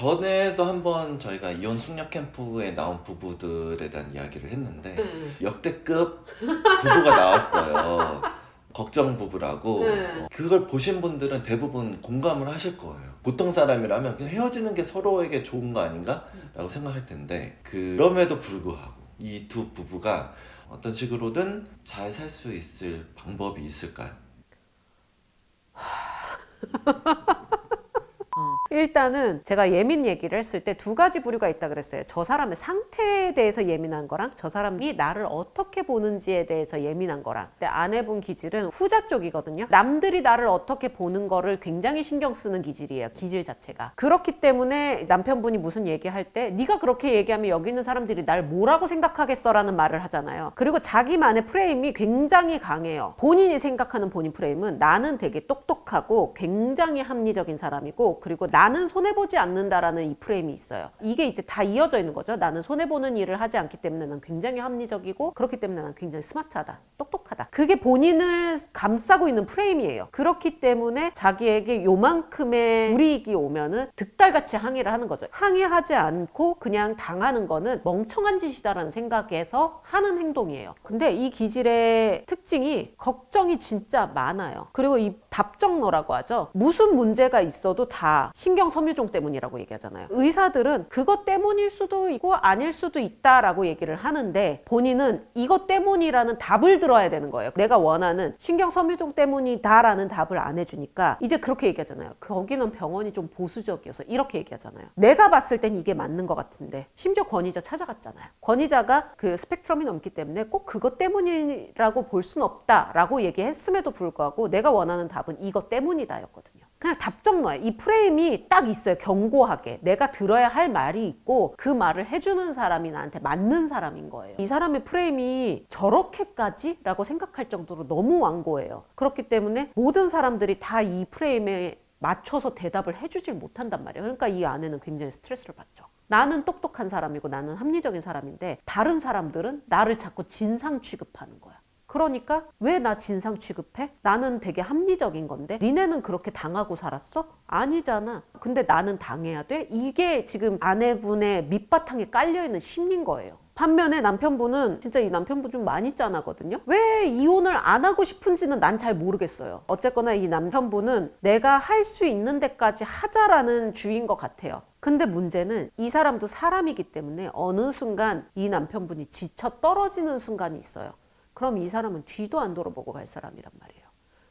전에도 한번 저희가 이혼 숙녀 캠프에 나온 부부들에 대한 이야기를 했는데 역대급 부부가 나왔어요. 걱정 부부라고. 그걸 보신 분들은 대부분 공감을 하실 거예요. 보통 사람이라면 그냥 헤어지는 게 서로에게 좋은 거 아닌가? 라고 생각할 텐데 그럼에도 불구하고 이 두 부부가 어떤 식으로든 잘 살 수 있을 방법이 있을까요? 일단은 제가 예민 얘기를 했을 때 두 가지 부류가 있다 그랬어요. 저 사람의 상태에 대해서 예민한 거랑 저 사람이 나를 어떻게 보는지에 대해서 예민한 거랑. 근데 아내분 기질은 후자 쪽이거든요. 남들이 나를 어떻게 보는 거를 굉장히 신경 쓰는 기질이에요. 기질 자체가. 그렇기 때문에 남편분이 무슨 얘기할 때 네가 그렇게 얘기하면 여기 있는 사람들이 날 뭐라고 생각하겠어 라는 말을 하잖아요. 그리고 자기만의 프레임이 굉장히 강해요. 본인이 생각하는 본인 프레임은 나는 되게 똑똑하고 굉장히 합리적인 사람이고 그리고 나는 손해보지 않는다라는 이 프레임이 있어요. 이게 이제 다 이어져 있는 거죠. 나는 손해보는 일을 하지 않기 때문에 난 굉장히 합리적이고 그렇기 때문에 난 굉장히 스마트하다, 똑똑하다. 그게 본인을 감싸고 있는 프레임이에요. 그렇기 때문에 자기에게 요만큼의 불이익이 오면은 득달같이 항의를 하는 거죠. 항의하지 않고 그냥 당하는 거는 멍청한 짓이다라는 생각에서 하는 행동이에요. 근데 이 기질의 특징이 걱정이 진짜 많아요. 그리고 이 답정너라고 하죠. 무슨 문제가 있어도 다 신경섬유종 때문이라고 얘기하잖아요. 의사들은 그것 때문일 수도 있고 아닐 수도 있다라고 얘기를 하는데 본인은 이것 때문이라는 답을 들어야 되는 거예요. 내가 원하는 신경섬유종 때문이다라는 답을 안 해주니까 이제 그렇게 얘기하잖아요. 거기는 병원이 좀 보수적이어서 이렇게 얘기하잖아요. 내가 봤을 땐 이게 맞는 것 같은데 심지어 권위자 찾아갔잖아요. 권위자가 그 스펙트럼이 넘기 때문에 꼭 그것 때문이라고 볼 수는 없다라고 얘기했음에도 불구하고 내가 원하는 답은 이것 때문이다 였거든요. 그냥 답정너예요. 이 프레임이 딱 있어요. 견고하게. 내가 들어야 할 말이 있고 그 말을 해주는 사람이 나한테 맞는 사람인 거예요. 이 사람의 프레임이 저렇게까지? 라고 생각할 정도로 너무 완고해요. 그렇기 때문에 모든 사람들이 다 이 프레임에 맞춰서 대답을 해주질 못한단 말이에요. 그러니까 이 아내는 굉장히 스트레스를 받죠. 나는 똑똑한 사람이고 나는 합리적인 사람인데 다른 사람들은 나를 자꾸 진상 취급하는 거야. 그러니까 왜 나 진상 취급해? 나는 되게 합리적인 건데 니네는 그렇게 당하고 살았어? 아니잖아. 근데 나는 당해야 돼? 이게 지금 아내분의 밑바탕에 깔려있는 심리인 거예요. 반면에 남편분은 진짜 이 남편분 좀 많이 짠하거든요. 왜 이혼을 안 하고 싶은지는 난 잘 모르겠어요. 어쨌거나 이 남편분은 내가 할 수 있는 데까지 하자라는 주의인 것 같아요. 근데 문제는 이 사람도 사람이기 때문에 어느 순간 이 남편분이 지쳐 떨어지는 순간이 있어요. 그럼 이 사람은 뒤도 안 돌아보고 갈 사람이란 말이에요.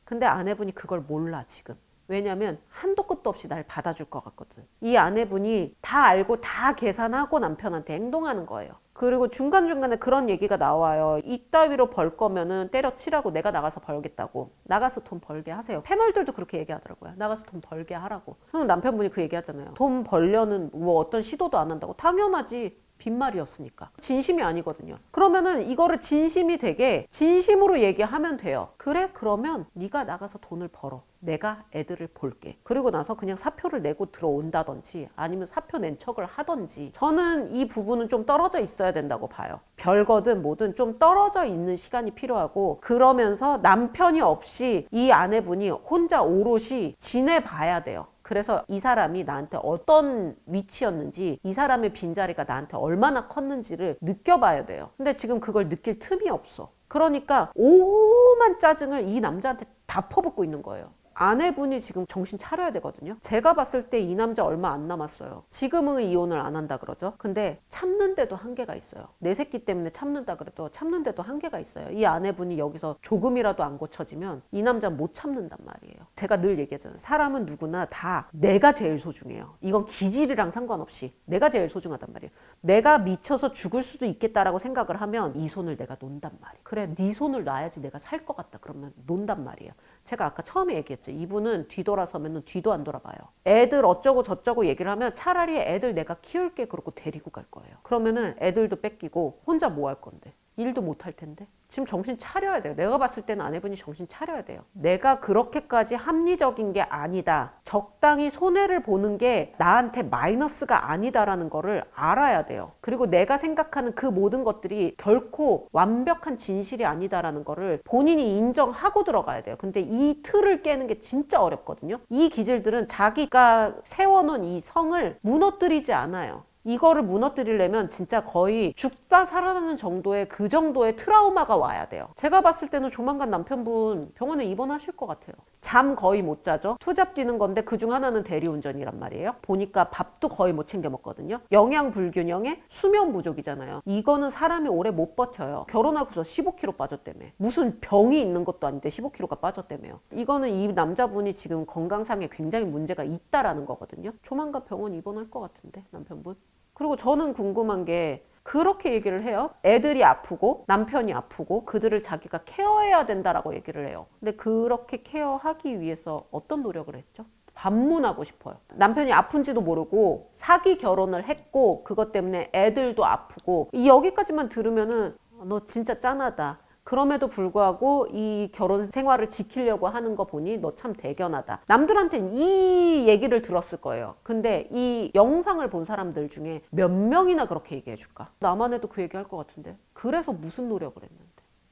근데 아내분이 그걸 몰라 지금. 왜냐면 한도 끝도 없이 날 받아줄 것 같거든. 이 아내분이 다 알고 다 계산하고 남편한테 행동하는 거예요. 그리고 중간중간에 그런 얘기가 나와요. 이따위로 벌 거면은 때려치라고. 내가 나가서 벌겠다고. 나가서 돈 벌게 하세요. 패널들도 그렇게 얘기하더라고요. 나가서 돈 벌게 하라고. 그럼 남편분이 그 얘기하잖아요. 돈 벌려는 뭐 어떤 시도도 안 한다고. 당연하지. 빈말이었으니까. 진심이 아니거든요. 그러면은 이거를 진심이 되게 진심으로 얘기하면 돼요. 그래? 그러면 네가 나가서 돈을 벌어. 내가 애들을 볼게. 그리고 나서 그냥 사표를 내고 들어온다든지 아니면 사표 낸 척을 하든지. 저는 이 부분은 좀 떨어져 있어야 된다고 봐요. 별거든 뭐든 좀 떨어져 있는 시간이 필요하고 그러면서 남편이 없이 이 아내분이 혼자 오롯이 지내봐야 돼요. 그래서 이 사람이 나한테 어떤 위치였는지 이 사람의 빈자리가 나한테 얼마나 컸는지를 느껴봐야 돼요. 근데 지금 그걸 느낄 틈이 없어. 그러니까 오만 짜증을 이 남자한테 다 퍼붓고 있는 거예요. 아내분이 지금 정신 차려야 되거든요. 제가 봤을 때 이 남자 얼마 안 남았어요. 지금은 이혼을 안 한다 그러죠. 근데 참는데도 한계가 있어요. 내 새끼 때문에 참는다 그래도 참는데도 한계가 있어요. 이 아내분이 여기서 조금이라도 안 고쳐지면 이 남자는 못 참는단 말이에요. 제가 늘 얘기하잖아요. 사람은 누구나 다 내가 제일 소중해요. 이건 기질이랑 상관없이 내가 제일 소중하단 말이에요. 내가 미쳐서 죽을 수도 있겠다라고 생각을 하면 이 손을 내가 논단 말이에요. 그래, 네 손을 놔야지 내가 살 것 같다 그러면 논단 말이에요. 제가 아까 처음에 얘기했죠. 이분은 뒤돌아서면 뒤도 안 돌아봐요. 애들 어쩌고 저쩌고 얘기를 하면 차라리 애들 내가 키울게 그러고 데리고 갈 거예요. 그러면은 애들도 뺏기고 혼자 뭐 할 건데? 일도 못 할 텐데? 지금 정신 차려야 돼요. 내가 봤을 때는 아내분이 정신 차려야 돼요. 내가 그렇게까지 합리적인 게 아니다. 적당히 손해를 보는 게 나한테 마이너스가 아니다라는 거를 알아야 돼요. 그리고 내가 생각하는 그 모든 것들이 결코 완벽한 진실이 아니다라는 거를 본인이 인정하고 들어가야 돼요. 근데 이 틀을 깨는 게 진짜 어렵거든요. 이 기질들은 자기가 세워놓은 이 성을 무너뜨리지 않아요. 이거를 무너뜨리려면 진짜 거의 죽다 살아나는 정도의 그 정도의 트라우마가 와야 돼요. 제가 봤을 때는 조만간 남편분 병원에 입원하실 것 같아요. 잠 거의 못 자죠. 투잡 뛰는 건데 그중 하나는 대리운전이란 말이에요. 보니까 밥도 거의 못 챙겨 먹거든요. 영양 불균형에 수면 부족이잖아요. 이거는 사람이 오래 못 버텨요. 결혼하고서 15kg 빠졌다며. 무슨 병이 있는 것도 아닌데 15kg가 빠졌다며요. 이거는 이 남자분이 지금 건강상에 굉장히 문제가 있다라는 거거든요. 조만간 병원 입원할 것 같은데 남편분. 그리고 저는 궁금한 게 그렇게 얘기를 해요. 애들이 아프고 남편이 아프고 그들을 자기가 케어해야 된다라고 얘기를 해요. 근데 그렇게 케어하기 위해서 어떤 노력을 했죠? 반문하고 싶어요. 남편이 아픈지도 모르고 사기 결혼을 했고 그것 때문에 애들도 아프고 여기까지만 들으면은 너 진짜 짠하다. 그럼에도 불구하고 이 결혼 생활을 지키려고 하는 거 보니 너 참 대견하다. 남들한테는 이 얘기를 들었을 거예요. 근데 이 영상을 본 사람들 중에 몇 명이나 그렇게 얘기해 줄까? 나만 해도 그 얘기 할 것 같은데. 그래서 무슨 노력을 했는데.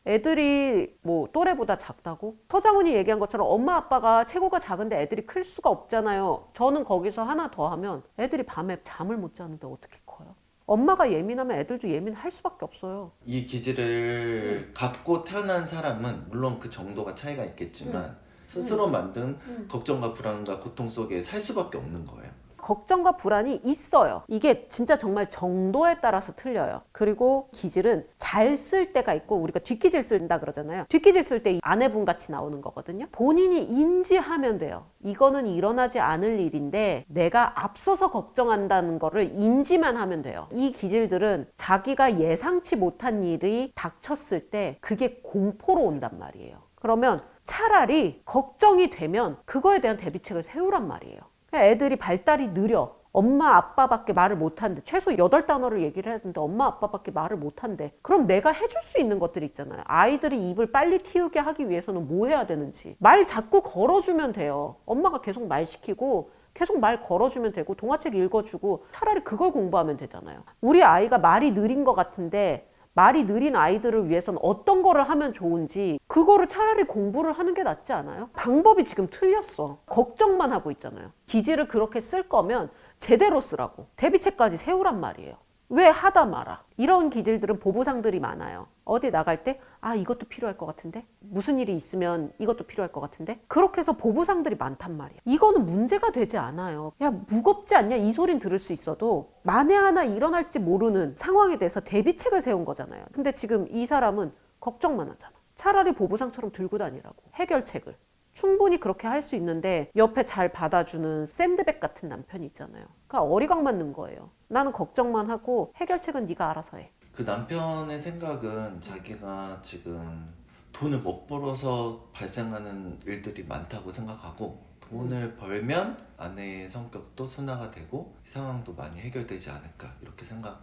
애들이 뭐 또래보다 작다고? 서장훈이 얘기한 것처럼 엄마 아빠가 체구가 작은데 애들이 클 수가 없잖아요. 저는 거기서 하나 더 하면 애들이 밤에 잠을 못 자는데 어떻게 커요? 엄마가 예민하면 애들도 예민할 수밖에 없어요. 이 기질을 갖고 태어난 사람은 물론 그 정도가 차이가 있겠지만 스스로 만든 걱정과 불안과 고통 속에 살 수밖에 없는 거예요. 걱정과 불안이 있어요. 이게 진짜 정말 정도에 따라서 틀려요. 그리고 기질은 잘 쓸 때가 있고 우리가 뒷기질 쓴다 그러잖아요. 뒷기질 쓸 때 아내분 같이 나오는 거거든요. 본인이 인지하면 돼요. 이거는 일어나지 않을 일인데 내가 앞서서 걱정한다는 거를 인지만 하면 돼요. 이 기질들은 자기가 예상치 못한 일이 닥쳤을 때 그게 공포로 온단 말이에요. 그러면 차라리 걱정이 되면 그거에 대한 대비책을 세우란 말이에요. 애들이 발달이 느려. 엄마 아빠밖에 말을 못한대. 최소 8단어를 얘기를 해야 되는데 엄마 아빠밖에 말을 못한대. 그럼 내가 해줄 수 있는 것들이 있잖아요. 아이들이 입을 빨리 틔우게 하기 위해서는 뭐 해야 되는지. 말 자꾸 걸어주면 돼요. 엄마가 계속 말 시키고 계속 말 걸어주면 되고 동화책 읽어주고 차라리 그걸 공부하면 되잖아요. 우리 아이가 말이 느린 것 같은데 말이 느린 아이들을 위해서는 어떤 거를 하면 좋은지 그거를 차라리 공부를 하는 게 낫지 않아요? 방법이 지금 틀렸어. 걱정만 하고 있잖아요. 기질을 그렇게 쓸 거면 제대로 쓰라고. 대비책까지 세우란 말이에요. 왜 하다 말아? 이런 기질들은 보부상들이 많아요. 어디 나갈 때 이것도 필요할 것 같은데? 무슨 일이 있으면 이것도 필요할 것 같은데? 그렇게 해서 보부상들이 많단 말이야. 이거는 문제가 되지 않아요. 야, 무겁지 않냐? 이 소린 들을 수 있어도 만에 하나 일어날지 모르는 상황에 대해서 대비책을 세운 거잖아요. 근데 지금 이 사람은 걱정만 하잖아. 차라리 보부상처럼 들고 다니라고. 해결책을. 충분히 그렇게 할 수 있는데 옆에 잘 받아주는 샌드백 같은 남편이 있잖아요. 그러니까 어리광 맞는 거예요. 나는 걱정만 하고 해결책은 네가 알아서 해. 그 남편의 생각은 자기가 지금 돈을 못 벌어서 발생하는 일들이 많다고 생각하고 돈을 벌면 아내의 성격도 순화가 되고 상황도 많이 해결되지 않을까 이렇게 생각을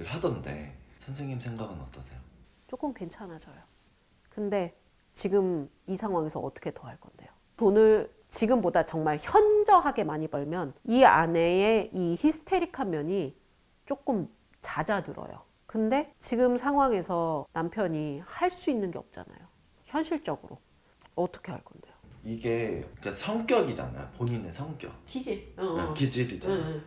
하던데 선생님 생각은 어떠세요? 조금 괜찮아져요. 근데 지금 이 상황에서 어떻게 더 할 건데요? 돈을 지금보다 정말 현저하게 많이 벌면 이 아내의 이 히스테릭한 면이 조금 잦아들어요. 근데 지금 상황에서 남편이 할 수 있는 게 없잖아요. 현실적으로. 어떻게 할 건데요? 이게 그러니까 성격이잖아요. 본인의 성격. 기질. 기질이잖아요.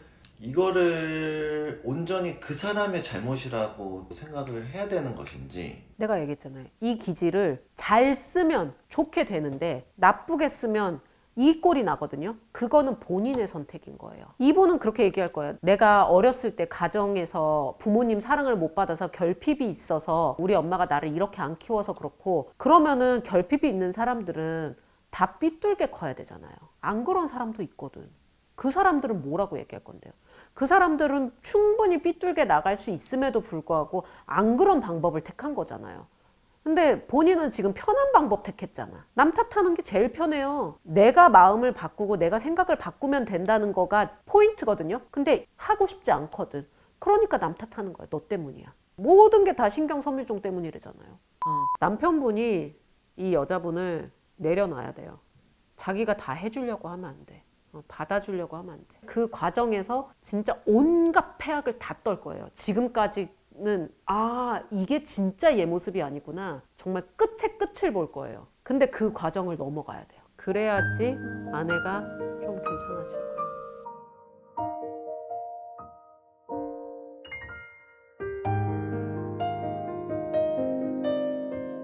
이거를 온전히 그 사람의 잘못이라고 생각을 해야 되는 것인지. 내가 얘기했잖아요. 이 기질을 잘 쓰면 좋게 되는데 나쁘게 쓰면 이 꼴이 나거든요. 그거는 본인의 선택인 거예요. 이분은 그렇게 얘기할 거예요. 내가 어렸을 때 가정에서 부모님 사랑을 못 받아서 결핍이 있어서 우리 엄마가 나를 이렇게 안 키워서 그렇고, 그러면은 결핍이 있는 사람들은 다 삐뚤게 커야 되잖아요. 안 그런 사람도 있거든. 그 사람들은 뭐라고 얘기할 건데요? 그 사람들은 충분히 삐뚤게 나갈 수 있음에도 불구하고 안 그런 방법을 택한 거잖아요. 근데 본인은 지금 편한 방법 택했잖아. 남 탓하는 게 제일 편해요. 내가 마음을 바꾸고 내가 생각을 바꾸면 된다는 거가 포인트거든요. 근데 하고 싶지 않거든. 그러니까 남 탓하는 거야. 너 때문이야. 모든 게 다 신경섬유종 때문이래잖아요. 남편분이 이 여자분을 내려놔야 돼요. 자기가 다 해주려고 하면 안 돼. 받아주려고 하면 안 돼. 그 과정에서 진짜 온갖 폐악을 다 떨 거예요. 지금까지는 이게 진짜 얘 모습이 아니구나. 정말 끝에 끝을 볼 거예요. 근데 그 과정을 넘어가야 돼요. 그래야지 아내가 좀 괜찮아질 거예요.